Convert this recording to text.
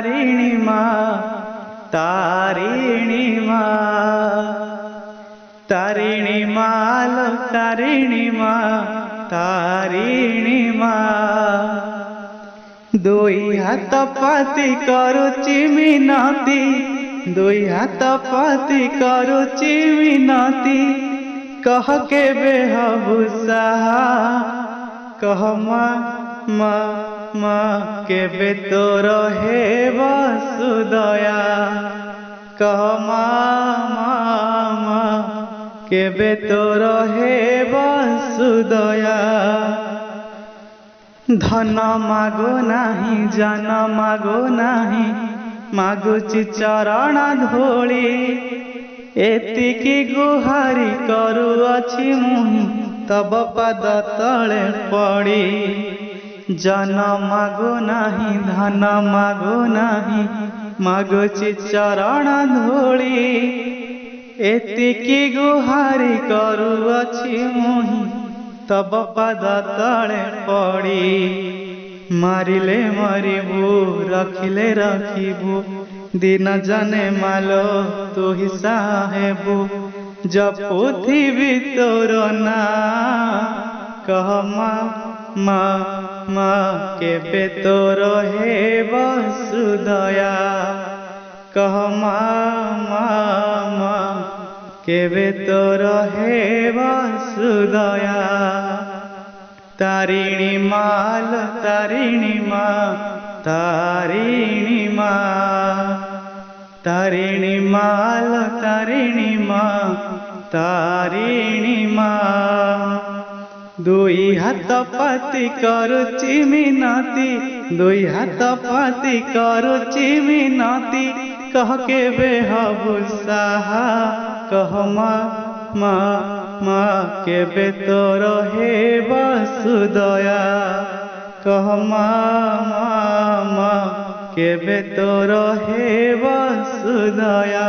तारिणी माँ तारिणी माँ तारिणी माँ लो तारिणी माँ तारिणी माँ दुई हाथ पाती करुची मिनती दुई हाथ पाती करुची मिनती कह के बेहबु साहा कह माँ माँ माँ केबे तोर हे वसुदया कह माँ माँ माँ केबे तोर हे वसुदया धन मागो नाही जन मागो नाही मागुची चरण धूली एतिकी गुहारी करुअछि मुहि तब पाद तले पड़ी जन मागो नाही धन मागो नाही मागुची चरण धूली एतिकी गुहारी करुअछि मुहि तब पाद तले पड़ी मारिले मरिबू रखिले रखिबू दिन जाने मालो तू ही साहेबू जपुथिबी तोर ना कह माँ माँ माँ केबे तोर हे वसुदया कह माँ माँ माँ केबे तोर हे वसुदया तारिणी माँ तारिणी माँ तारिणी माँ तारिणी माँ तारिणी माँ तारिणी माँ दुई हाथ पाती करुची मिनती दुई हाथ पाती करुची मिनती कह के बेहबु साहा कह माँ माँ माँ केबे तोर हे वसुदया कह माँ माँ माँ केबे तोर हे वसुदया।